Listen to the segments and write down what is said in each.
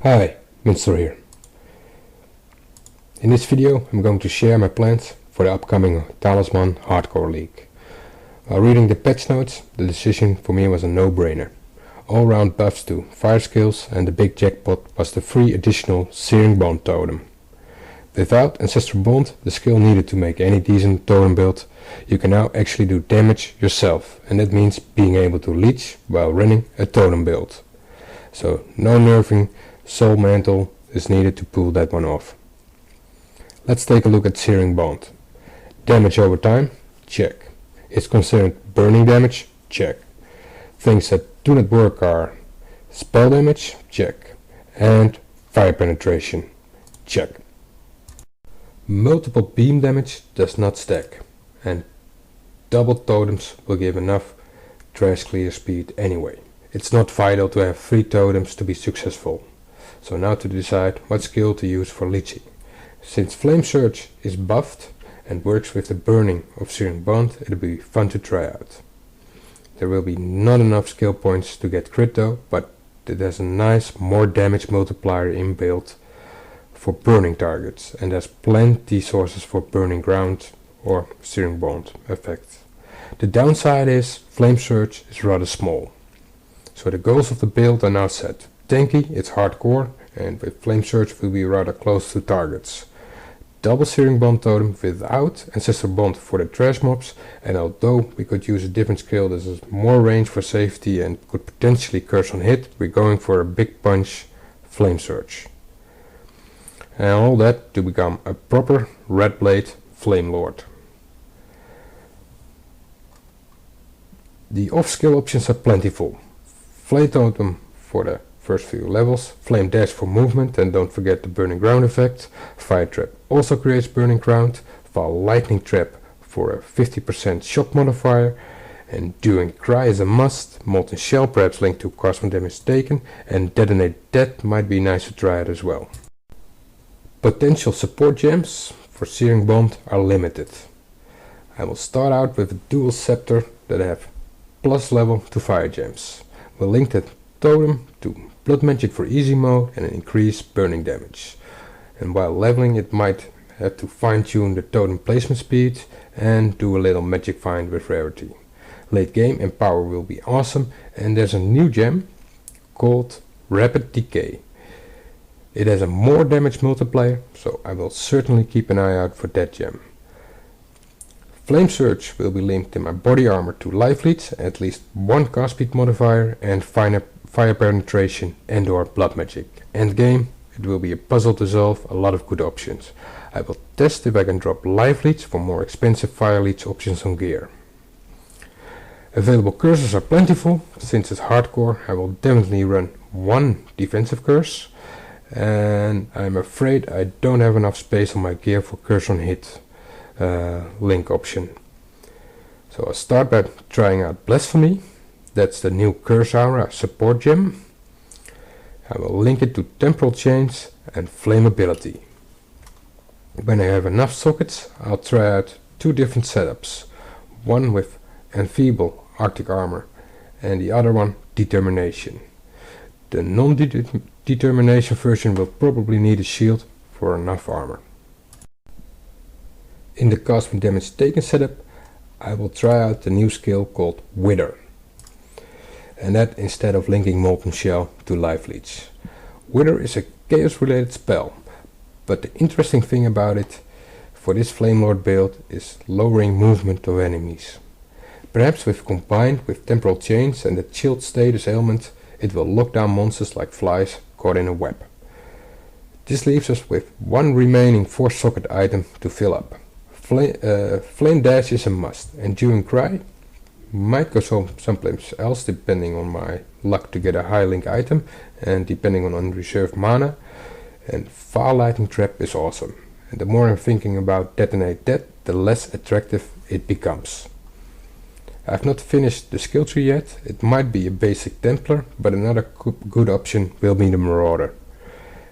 Hi, Minster here. In this video I'm going to share my plans for the upcoming Talisman Hardcore League. While reading the patch notes, the decision for me was a no-brainer. All round buffs to fire skills, and the big jackpot was the free additional Searing Bond totem. Without Ancestral Bond, the skill needed to make any decent totem build, you can now actually do damage yourself, and that means being able to leech while running a totem build. So no nerfing Soul Mantle is needed to pull that one off. Let's take a look at Searing Bond. Damage over time? Check. It's considered burning damage? Check. Things that do not work are spell damage? Check. And fire penetration? Check. Multiple beam damage does not stack, and double totems will give enough trash clear speed anyway. It's not vital to have 3 totems to be successful. So now to decide what skill to use for Leeching. Since Flame Surge is buffed and works with the burning of Searing Bond, it'll be fun to try out. There will be not enough skill points to get crit though, but it has a nice more damage multiplier inbuilt for burning targets, and there's plenty sources for burning ground or Searing Bond effect. The downside is Flame Surge is rather small. So the goals of the build are now set. Tanky, it's hardcore, and with Flame Surge will be rather close to targets. Double Searing Bond totem without Ancestral Bond for the trash mobs, and although we could use a different skill that has more range for safety and could potentially curse on hit, we're going for a big punch Flame Surge. And all that to become a proper Red Blade Flamelord. The off skill options are plentiful. Flame Totem for the first few levels, Flame Dash for movement, and don't forget the burning ground effect. Fire Trap also creates burning ground, while Lightning Trap for a 50% shock modifier, and Doing Cry is a must. Molten Shell perhaps linked to cosmic damage taken, and Detonate Death might be nice to try it as well. Potential support gems for Searing Bond are limited. I will start out with a dual scepter that have plus level to fire gems. We'll link that totem to blood magic for easy mode and increase burning damage. And while leveling, it might have to fine tune the totem placement speed and do a little magic find with rarity. Late game Empower will be awesome, and there's a new gem called Rapid Decay. It has a more damage multiplier, so I will certainly keep an eye out for that gem. Flame Surge will be linked in my body armor to life leads, at least one cast speed modifier, and fire penetration and or blood magic. Endgame, it will be a puzzle to solve, a lot of good options. I will test if I can drop life leads for more expensive fire leads options on gear. Available curses are plentiful. Since it's hardcore, I will definitely run one defensive curse, and I'm afraid I don't have enough space on my gear for curse on hit link option. So I'll start by trying out Blasphemy. That's the new Curse Aura support gem. I will link it to Temporal Chains and Flammability. When I have enough sockets, I'll try out 2 different setups. One with Enfeeble Arctic Armor and the other one Determination. The non-determination version will probably need a shield for enough armor. In the cosmic damage taken setup, I will try out the new skill called Wither, and that instead of linking Molten Shell to life leech. Wither is a chaos related spell, but the interesting thing about it for this Flamelord build is lowering movement of enemies. Perhaps combined with Temporal Chains and the chilled status ailment, it will lock down monsters like flies caught in a web. This leaves us with one remaining 4 socket item to fill up. Flame Dash is a must, and Doing Cry might go someplace else depending on my luck to get a high link item and depending on unreserved mana. And Fire Lightning Trap is awesome, and the more I'm thinking about Detonate Death, the less attractive it becomes. I've not finished the skill tree yet. It might be a basic Templar, but another good option will be the Marauder.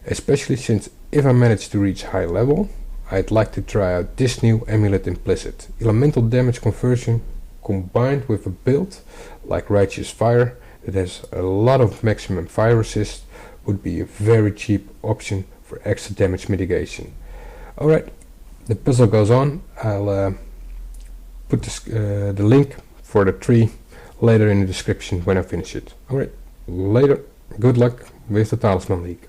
Especially since if I manage to reach high level, I'd like to try out this new Amulet Implicit. Elemental damage conversion combined with a build like Righteous Fire that has a lot of maximum fire resist would be a very cheap option for extra damage mitigation. Alright, the puzzle goes on. I'll put the link for the tree later in the description when I finish it. Alright, later. Good luck with the Talisman League.